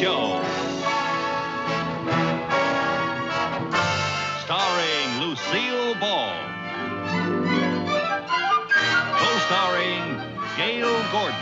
Show. Starring Lucille Ball. Co-starring Gail Gordon.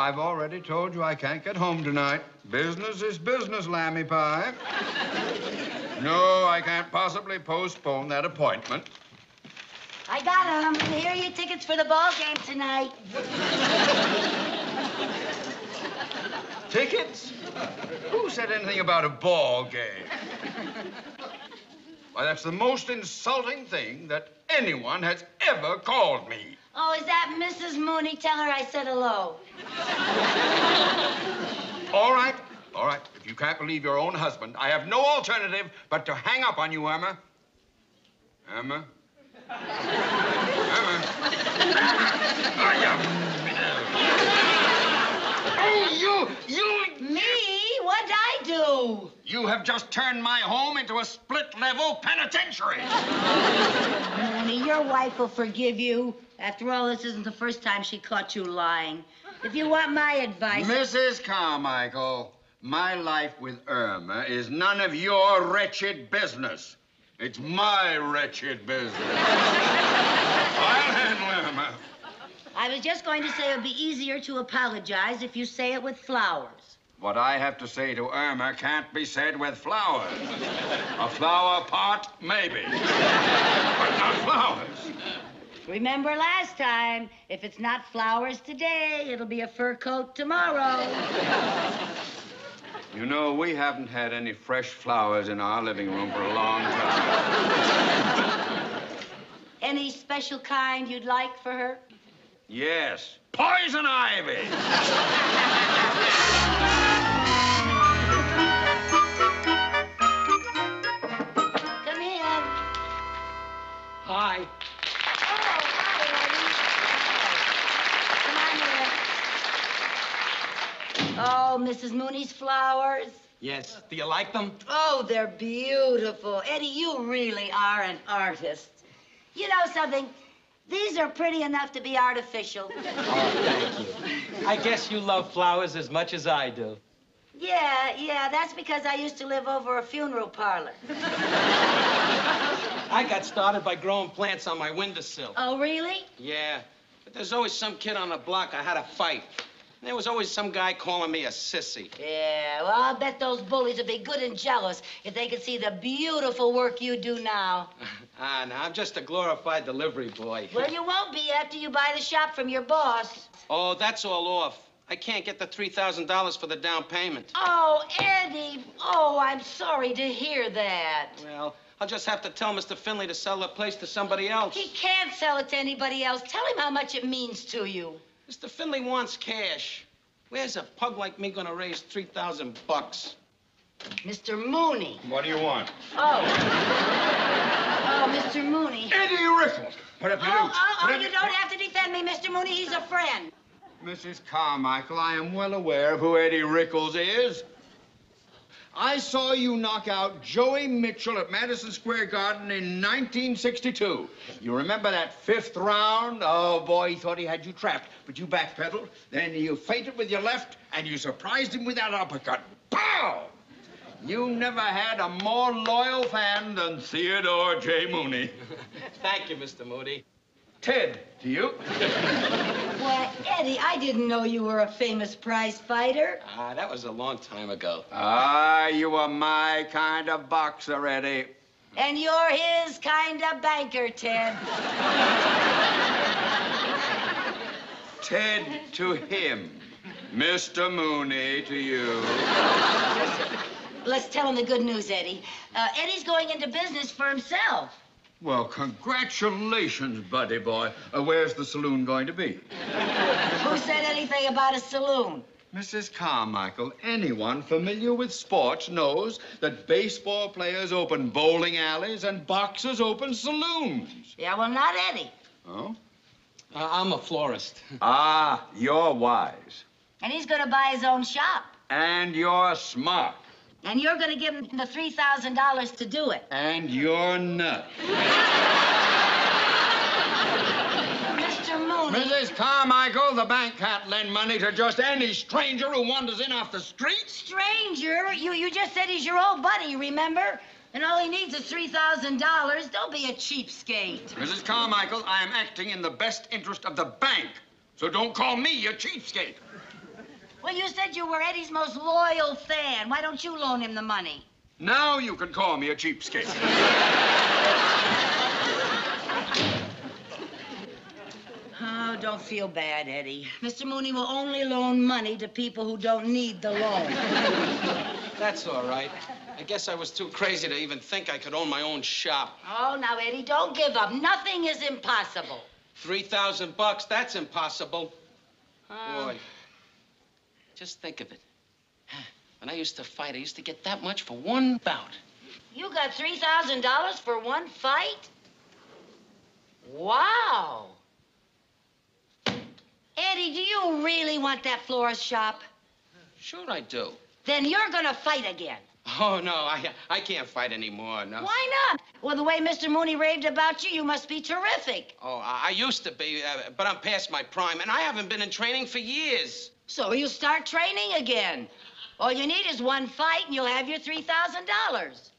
I've already told you I can't get home tonight. Business is business, Lammy Pie. No, I can't possibly postpone that appointment. I got 'em. Here are your tickets for the ball game tonight. Tickets? Who said anything about a ball game? Why, that's the most insulting thing that anyone has ever called me. Oh, is that Mrs. Mooney? Tell her I said hello. All right. If you can't believe your own husband, I have no alternative but to hang up on you, Irma. Irma? Irma? Oh, you... Me? What'd I do? You have just turned my home into a split-level penitentiary. Mooney, your wife will forgive you. After all, this isn't the first time she caught you lying. If you want my advice... Mrs. Carmichael, my life with Irma is none of your wretched business. It's my wretched business. I'll handle Irma. I was just going to say it would be easier to apologize if you say it with flowers. What I have to say to Irma can't be said with flowers. A flower pot, maybe. But not flowers. Remember last time, if it's not flowers today, it'll be a fur coat tomorrow. You know, we haven't had any fresh flowers in our living room for a long time. Any special kind you'd like for her? Yes, poison ivy. Come in. Hi. Oh, Mrs. Mooney's flowers. Yes. Do you like them? Oh, they're beautiful. Eddie, you really are an artist. You know something? These are pretty enough to be artificial. Oh, thank you. I guess you love flowers as much as I do. Yeah, that's because I used to live over a funeral parlor. I got started by growing plants on my windowsill. Oh, really? Yeah, but there's always some kid on the block I had to fight. There was always some guy calling me a sissy. Yeah, well, I'll bet those bullies would be good and jealous if they could see the beautiful work you do now. No, I'm just a glorified delivery boy. Well, you won't be after you buy the shop from your boss. Oh, that's all off. I can't get the $3,000 for the down payment. Oh, Eddie. Oh, I'm sorry to hear that. Well, I'll just have to tell Mr. Finley to sell the place to somebody else. He can't sell it to anybody else. Tell him how much it means to you. Mr. Finley wants cash. Where's a pug like me gonna raise $3,000? Mr. Mooney. What do you want? Oh, Mr. Mooney. Eddie Rickles. What have you do? You don't have to defend me, Mr. Mooney. He's a friend. Mrs. Carmichael, I am well aware of who Eddie Rickles is. I saw you knock out Joey Mitchell at Madison Square Garden in 1962. You remember that fifth round? Oh, boy, he thought he had you trapped, but you backpedaled. Then you feinted with your left, and you surprised him with that uppercut. Pow! You never had a more loyal fan than Theodore J. Mooney. Thank you, Mr. Moody. Ted, to you. Why, Eddie, I didn't know you were a famous prize fighter. That was a long time ago. You were my kind of boxer, Eddie. And you're his kind of banker, Ted. Ted to him. Mr. Mooney to you. Let's tell him the good news, Eddie. Eddie's going into business for himself. Well, congratulations, buddy boy. Where's the saloon going to be? Who said anything about a saloon? Mrs. Carmichael, anyone familiar with sports knows that baseball players open bowling alleys and boxers open saloons. Yeah, well, not Eddie. Oh? I'm a florist. Ah, you're wise. And he's going to buy his own shop. And you're smart. And you're going to give him the $3,000 to do it. And you're nuts. Mr. Mooney. Mrs. Carmichael, the bank can't lend money to just any stranger who wanders in off the street. Stranger? You just said he's your old buddy, remember? And all he needs is $3,000. Don't be a cheapskate. Mrs. Carmichael, I am acting in the best interest of the bank. So don't call me a cheapskate. Well, you said you were Eddie's most loyal fan. Why don't you loan him the money? Now you can call me a cheapskate. Oh, don't feel bad, Eddie. Mr. Mooney will only loan money to people who don't need the loan. That's all right. I guess I was too crazy to even think I could own my own shop. Oh, now, Eddie, don't give up. Nothing is impossible. $3,000, that's impossible. Boy, just think of it. When I used to fight, I used to get that much for one bout. You got $3,000 for one fight? Wow. Eddie, do you really want that florist shop? Sure I do. Then you're gonna fight again. Oh, no, I can't fight anymore, no. Why not? Well, the way Mr. Mooney raved about you, you must be terrific. Oh, I used to be, but I'm past my prime, and I haven't been in training for years. So you'll start training again. All you need is one fight, and you'll have your $3,000.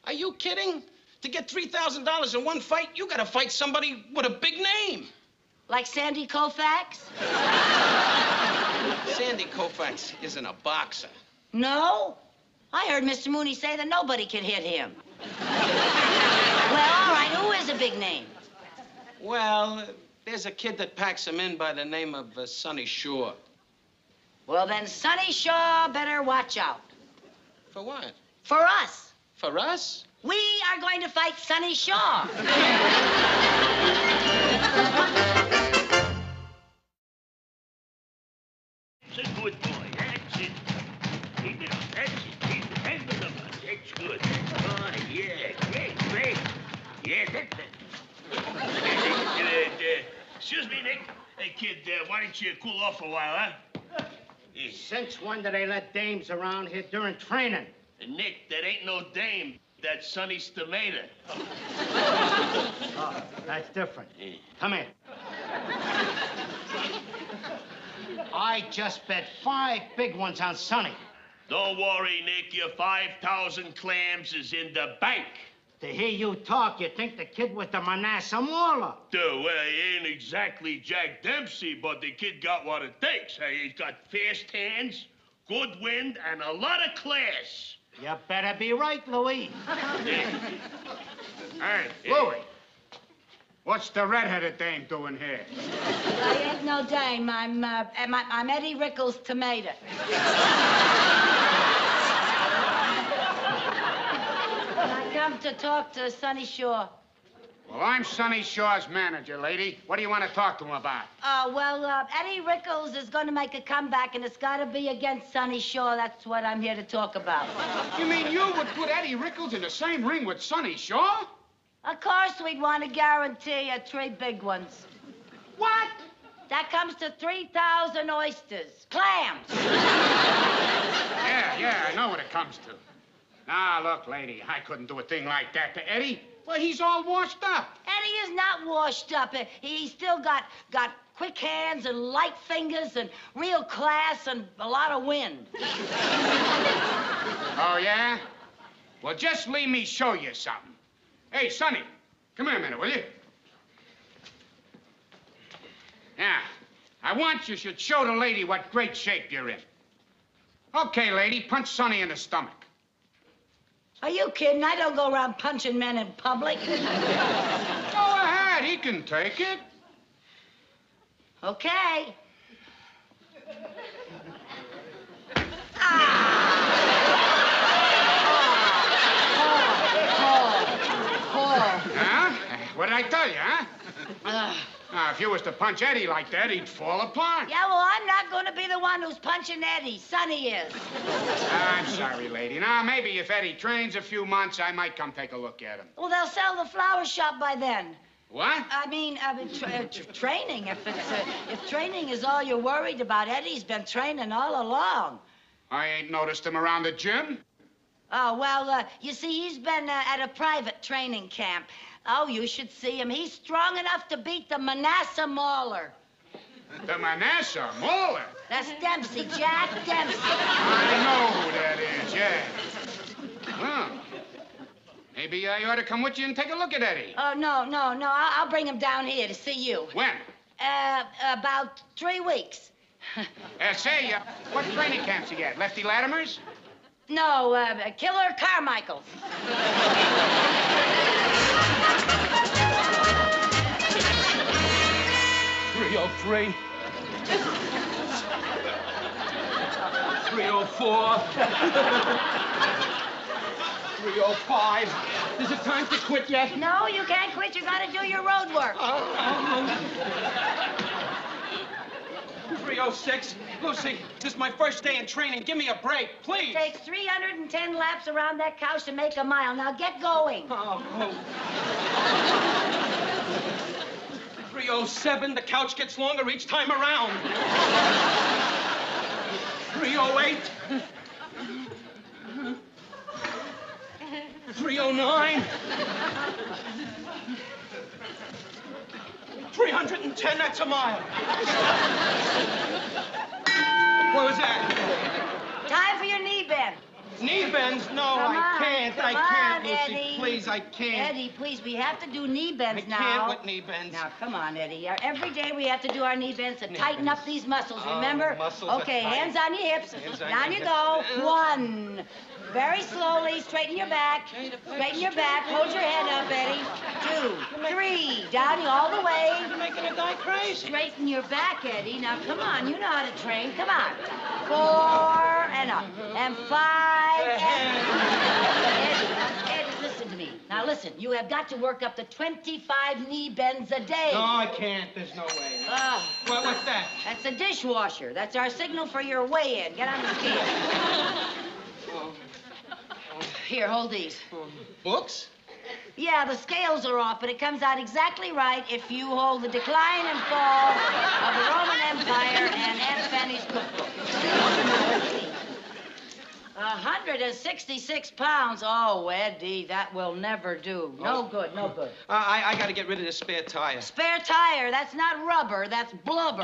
Are you kidding? To get $3,000 in one fight, you gotta fight somebody with a big name. Like Sandy Koufax? Sandy Koufax isn't a boxer. No? I heard Mr. Mooney say that nobody can hit him. Well, all right, who is a big name? Well, there's a kid that packs him in by the name of Sonny Shore. Well, then Sonny Shaw better watch out. For what? For us. For us? We are going to fight Sonny Shaw. That's a good boy. That's it. Keep it up. That's it. Keep it. Hang it up. That's good. Oh, yeah. Great. Yeah, that's it. Excuse me, Nick. Hey, kid, why don't you cool off a while, huh? Yeah. Since when do they let dames around here during training? Nick, that ain't no dame. That's Sonny's tomato. Oh, that's different. Yeah. Come here. I just bet 5 big ones on Sonny. Don't worry, Nick. Your 5,000 clams is in the bank. To hear you talk, you think the kid was the Manasseh Mauler. Well, he ain't exactly Jack Dempsey, but the kid got what it takes. Hey, he's got fast hands, good wind, and a lot of class. You better be right, Louis. Hey, Louis. What's the red-headed dame doing here? I ain't no dame. I'm Eddie Rickles' tomato. I come to talk to Sonny Shaw. Well, I'm Sonny Shaw's manager, lady. What do you want to talk to him about? Eddie Rickles is going to make a comeback, and it's got to be against Sonny Shaw. That's what I'm here to talk about. You mean you would put Eddie Rickles in the same ring with Sonny Shaw? Of course, we'd want to guarantee 3 big ones. What? That comes to 3,000 oysters. Clams. Yeah, I know what it comes to. Now, look, lady, I couldn't do a thing like that to Eddie. Well, he's all washed up. Eddie is not washed up. He's still got quick hands and light fingers and real class and a lot of wind. Oh, yeah? Well, just leave me show you something. Hey, Sonny, come here a minute, will you? Yeah, I want you should show the lady what great shape you're in. Okay, lady, punch Sonny in the stomach. Are you kidding? I don't go around punching men in public. Go ahead, he can take it. Okay. Huh? What did I tell you, huh? If you was to punch Eddie like that, he'd fall apart. Yeah, well, I'm not going to be the one who's punching Eddie. Sonny is. I'm sorry, lady. Now, maybe if Eddie trains a few months, I might come take a look at him. Well, they'll sell the flower shop by then. What? I mean, training. If training is all you're worried about, Eddie's been training all along. I ain't noticed him around the gym. Oh, well, you see, he's been at a private training camp. Oh, you should see him. He's strong enough to beat the Manasseh Mauler. The Manasseh Mauler? That's Dempsey, Jack Dempsey. I know who that is, yeah. Well, maybe I ought to come with you and take a look at Eddie. Oh, no. I'll bring him down here to see you. When? About 3 weeks. Say, what training camps you at? Lefty Latimer's? No, Killer Carmichael's. 303. 304. 305. Is it time to quit yet? No, you can't quit. You gotta do your road work. 306. Lucy, this is my first day in training. Give me a break, please. It takes 310 laps around that couch to make a mile. Now get going. 307. The couch gets longer each time around. 308. 309. 310, that's a mile. What was that? Time for your knee bend. Knee bends? No, Come I on, can't. come I can't, on, Lucy. Eddie. Please, I can't. Eddie, please, we have to do knee bends I now. can't with knee bends. Now, come on, Eddie. Every day we have to do our knee bends to tighten up these muscles, Oh, remember? muscles are Okay, tight. hands on your hips. Hands on Down your you hips. go. 1. Very slowly, straighten your back. Straighten your back. Hold your head up, Eddie. 2, 3, down you all the way. You're making a guy crazy. Straighten your back, Eddie. Now, come on. You know how to train. Come on. 4, and up. And 5, and... Eddie, listen to me. Now, listen. You have got to work up to 25 knee bends a day. No, I can't. There's no way. What's that? That's a dishwasher. That's our signal for your weigh-in. Get on the scale. Here, hold these. Books? Yeah, the scales are off, but it comes out exactly right if you hold the decline and fall of the Roman Empire and Aunt Fanny's cookbook. 166 pounds. Oh, Eddie, that will never do. No good, no good. I got to get rid of this spare tire. Spare tire. That's not rubber. That's blubber.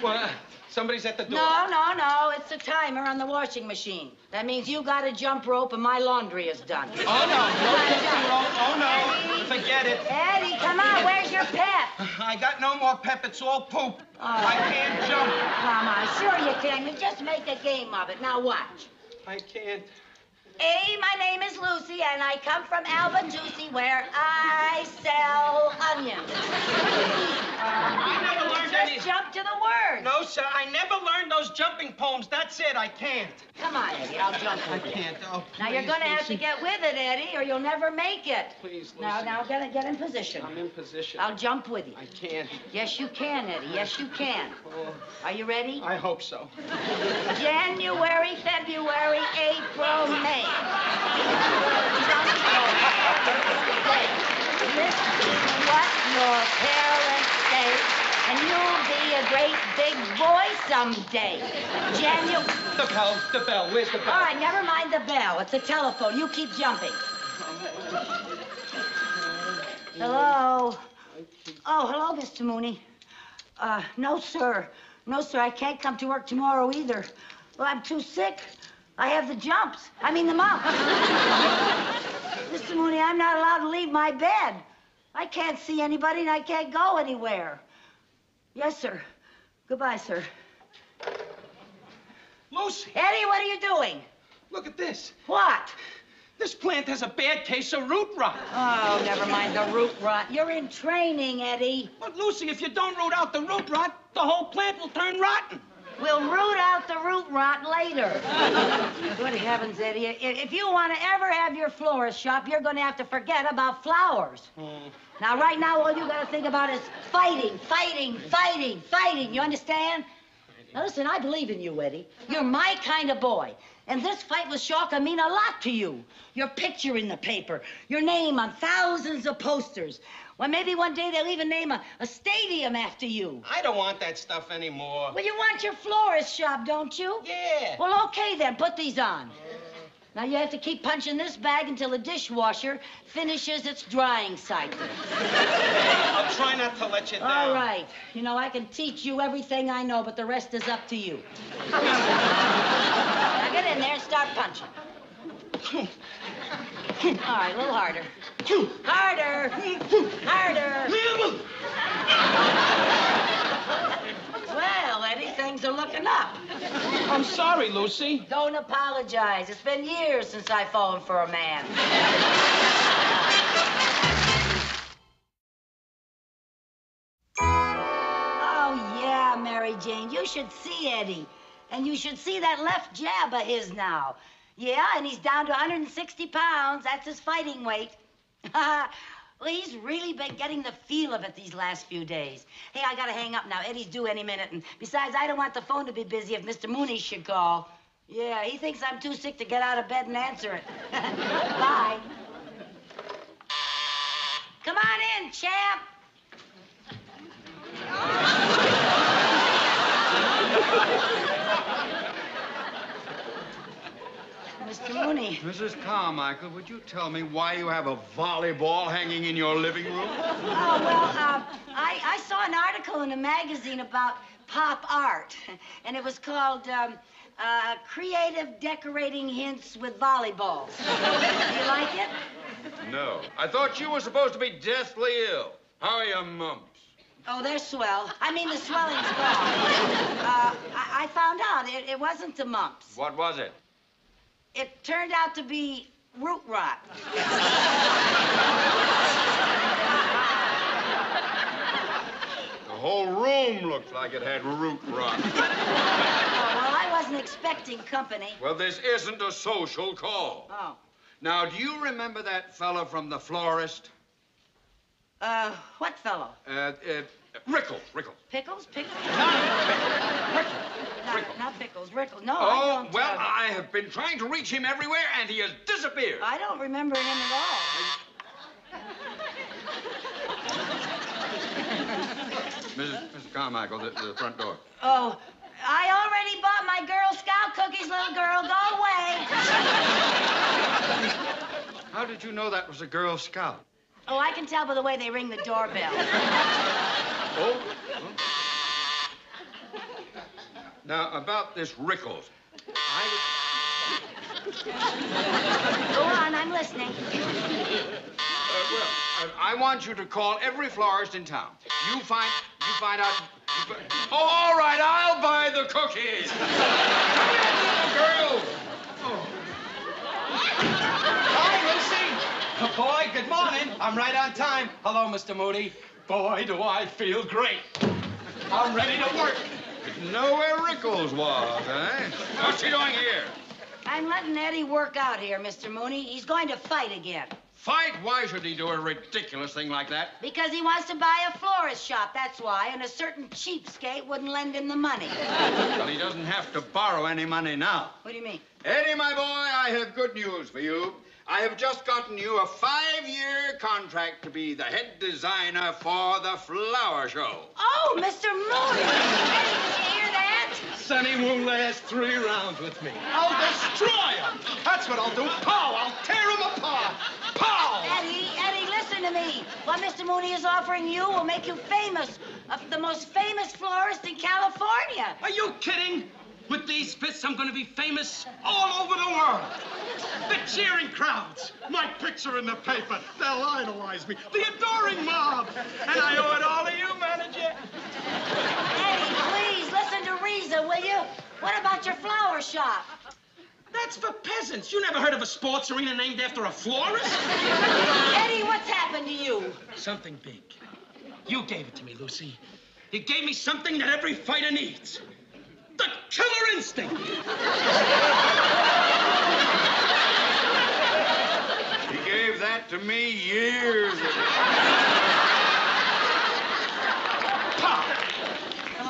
Well, somebody's at the door. No. It's a timer on the washing machine. That means you got a jump rope and my laundry is done. Oh, no. No jumping rope. Oh, no. Forget it. Eddie, come on. Where's your pep? I got no more pep. It's all poop. I can't jump. Come on. Sure you can. You just make a game of it. Now watch. I can't. Hey, my name is Lucy, and I come from Albatusi, where I sell onions. I never learned any... Just jump to the word. No, sir. I never learned those jumping poems. That's it. I can't. Come on, Eddie. I'll jump with you. I can't. Oh, please, Now, you're going to have to Lucy. get with it, Eddie, or you'll never make it. Please, Lucy. Now, get in position. I'm in position. I'll jump with you. I can't. Yes, you can, Eddie. Yes, you can. Oh, Are you ready? I hope so. January, February, April, May. This is what your parents say, and you'll be a great big boy someday. The bell. Where's the bell? All right, never mind the bell. It's a telephone. You keep jumping. Hello? Oh, hello, Mr. Mooney. No, sir. No, sir, I can't come to work tomorrow either. Well, I'm too sick. I have the jumps. I mean the mumps. Mr. Mooney, I'm not allowed to leave my bed. I can't see anybody and I can't go anywhere. Yes, sir. Goodbye, sir. Lucy, Eddie, what are you doing? look at this. What? This plant has a bad case of root rot. Oh, never mind the root rot. You're in training, Eddie. But, Lucy, if you don't root out the root rot, the whole plant will turn rotten. We'll root out the root rot later. Good heavens, Eddie. If you want to ever have your florist shop, you're going to have to forget about flowers. Now, right now, all you got to think about is fighting, fighting, fighting, fighting. You understand? Now, listen, I believe in you, Eddie. You're my kind of boy. And this fight with Shaw mean a lot to you. Your picture in the paper, your name on thousands of posters. Well, maybe one day they'll even name a stadium after you. I don't want that stuff anymore. Well, you want your florist shop, don't you? Yeah. Well, okay then, put these on. Now, you have to keep punching this bag until the dishwasher finishes its drying cycle. I'll try not to let you down. All right. You know, I can teach you everything I know, but the rest is up to you. Now, get in there and start punching. All right, a little harder. Harder! Harder! Well, Eddie, things are looking up. I'm sorry, Lucy. Don't apologize. It's been years since I've fallen for a man. Oh, yeah, Mary Jane. You should see Eddie. And you should see that left jab of his now. Yeah, and he's down to 160 pounds. That's his fighting weight. Well, he's really been getting the feel of it these last few days. Hey, I gotta hang up now. Eddie's due any minute. And besides, I don't want the phone to be busy if Mr. Mooney should call. Yeah, he thinks I'm too sick to get out of bed and answer it. Bye. Come on in, champ. Mr. Mooney. Mrs. Carmichael, would you tell me why you have a volleyball hanging in your living room? Oh, well, I saw an article in a magazine about pop art, and it was called Creative Decorating Hints with Volleyballs. You like it? No. I thought you were supposed to be deathly ill. How are your mumps? Oh, they're swell. I mean, the swelling's gone. I found out it wasn't the mumps. What was it? It turned out to be root rot. The whole room looked like it had root rot. Oh, well, I wasn't expecting company. Well, this isn't a social call. Oh. Now, do you remember that fellow from the florist? What fellow? Rickles. Pickles? Pickles? Rickles. Not Pickles. Rickles. No, I Oh, don't. well, I have been trying to reach him everywhere, and he has disappeared. I don't remember him at all. Mrs. Carmichael, the front door. Oh, I already bought my Girl Scout cookies, little girl. Go away. How did you know that was a Girl Scout? Oh, I can tell by the way they ring the doorbell. Oh? Now, about this Rickles. Go on, I'm listening. I want you to call every florist in town. You find out... Oh, all right, I'll buy the cookies. Come here, little girl. Oh. Hi, Lucy. Boy, good morning. I'm right on time. Hello, Mr. Mooney. Boy, do I feel great. I'm ready to work. Know where Rickles was, eh? What's she doing here? I'm letting Eddie work out here, Mr. Mooney. He's going to fight again. Fight? Why should he do a ridiculous thing like that? Because he wants to buy a florist shop, that's why, and a certain cheapskate wouldn't lend him the money. Well, he doesn't have to borrow any money now. What do you mean? Eddie, my boy, I have good news for you. I have just gotten you a 5-year contract to be the head designer for the flower show. Oh, Mr. Mooney! Eddie, did you hear that? Sonny won't last 3 rounds with me. I'll destroy him. That's what I'll do. Pow! I'll tear him apart. Pow! Eddie, listen to me. What Mr. Mooney is offering you will make you famous. The most famous florist in California. Are you kidding? With these fists, I'm going to be famous all over the world. The cheering crowds, my picture in the paper, they'll idolize me. The adoring mob. And I owe it all to you, manager. Eddie, please, listen to reason, will you? What about your flower shop? That's for peasants. You never heard of a sports arena named after a florist? Eddie, what's happened to you? Something big. You gave it to me, Lucy. You gave me something that every fighter needs. The killer instinct. He gave that to me years ago.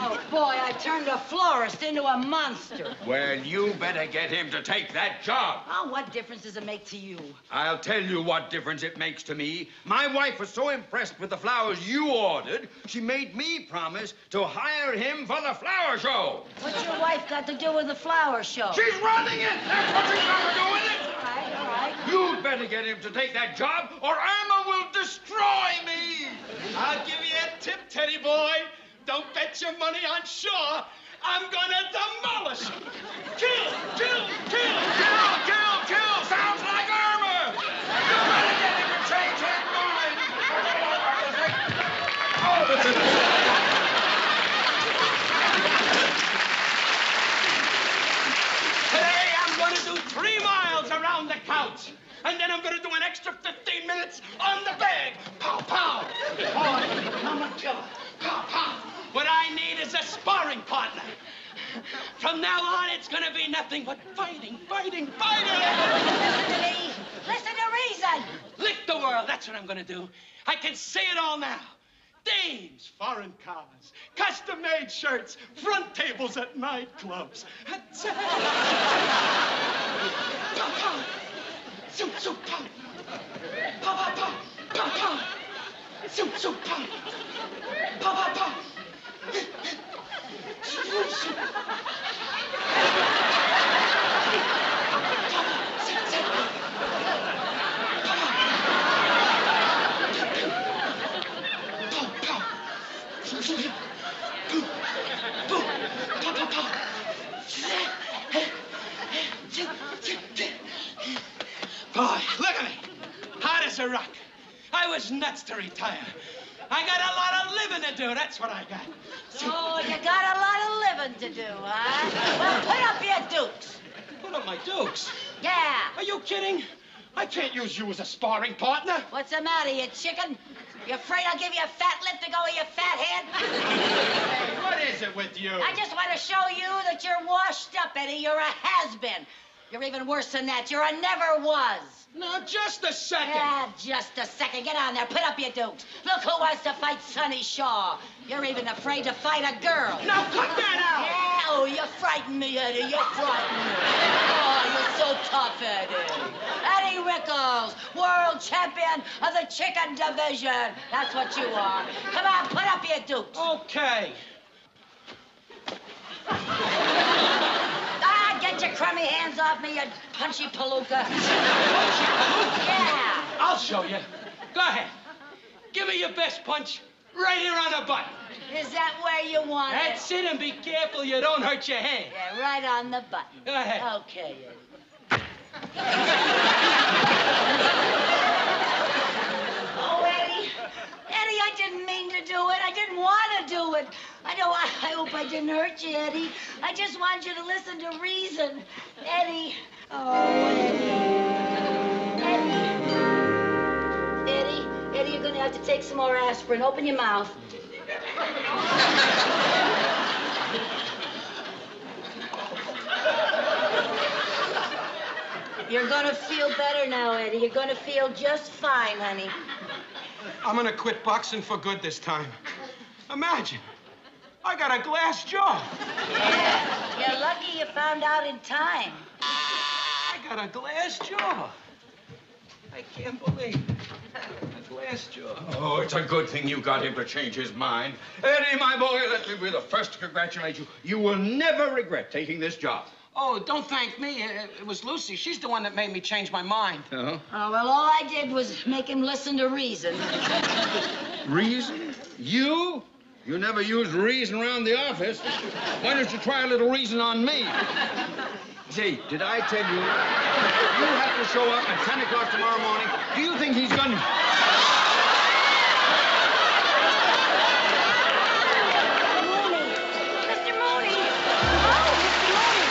Oh, boy, I turned a florist into a monster. Well, you better get him to take that job. Oh, what difference does it make to you? I'll tell you what difference it makes to me. My wife was so impressed with the flowers you ordered, she made me promise to hire him for the flower show. What's your wife got to do with the flower show? She's running it. That's what she's got to do with it. All right. You'd better get him to take that job, or Irma will destroy me. I'll give you a tip, Teddy boy. Don't bet your money on Shaw. I'm gonna demolish him. Kill, kill, kill. Kill, kill, kill. Sounds like Irma. You better get him to change his mind. Today I'm gonna do 3 miles around the couch. And then I'm gonna do an extra 15 minutes on the bag. Pow, pow. Boy, I'm a killer. Pow, pow. What I need is a sparring partner. From now on, it's gonna be nothing but fighting, fighting, fighting. Listen to me. Listen to reason. Lick the world, that's what I'm gonna do. I can see it all now. Dames, foreign cars, custom-made shirts, front tables at nightclubs. Pow, pow. Soup, soup, pow. Pow, pow, pow. Pow, pow. Soup, soup, pow. Pow, pow, pow. Boy, look at me. Hot as a rock. I was nuts to retire. I got a lot of living to do. That's what I got. Oh, you got a lot of living to do, huh? Well, put up your dukes. Put up my dukes. Yeah. Are you kidding? I can't use you as a sparring partner. What's the matter, you chicken? You afraid I'll give you a fat lip to go with your fat head? Hey, what is it with you? I just want to show you that you're washed up, Eddie. You're a has-been. You're even worse than that. You're a never was. Now, just a second. Yeah, just a second. Get on there. Put up your dukes. Look who wants to fight Sonny Shaw. You're even afraid to fight a girl. Now, cut that out. Yeah, oh, you frighten me, Eddie. You frighten me. Oh, you're so tough, Eddie. Eddie Rickles, world champion of the chicken division. That's what you are. Come on, put up your dukes. Okay. Get your crummy hands off me, you punchy palooka. Yeah. I'll show you. Go ahead. Give me your best punch right here on the button. Is that where you want it? That's it, and be careful you don't hurt your hand. Yeah, right on the button. Go ahead. Okay, Eddie. Oh, Eddie. Eddie, I didn't mean to do it. I didn't want to do it. I hope I didn't hurt you, Eddie. I just want you to listen to reason. Eddie. Oh, Eddie. Eddie, you're going to have to take some more aspirin. Open your mouth. You're going to feel better now, Eddie. You're going to feel just fine, honey. I'm gonna quit boxing for good this time. Imagine. I got a glass jaw. Yeah, you're lucky you found out in time. I got a glass jaw. I can't believe it. A glass jaw. Oh, it's a good thing you got him to change his mind. Eddie, my boy, let me be the first to congratulate you. You will never regret taking this job. Oh, don't thank me. It was Lucy. She's the one that made me change my mind. Uh-huh. Oh, well, all I did was make him listen to reason. Reason? You? You never used reason around the office. Why don't you try a little reason on me? Say, did I tell you, you have to show up at 10 o'clock tomorrow morning. Do you think he's going to... Mr. Mooney! Oh, Mr. Mooney!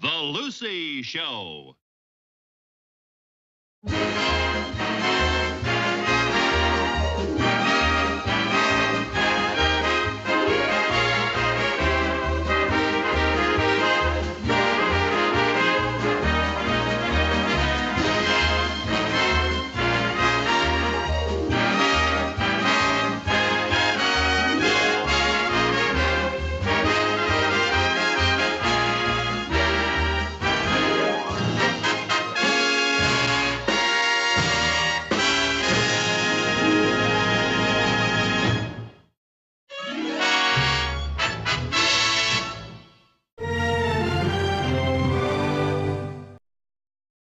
The Lucy Show.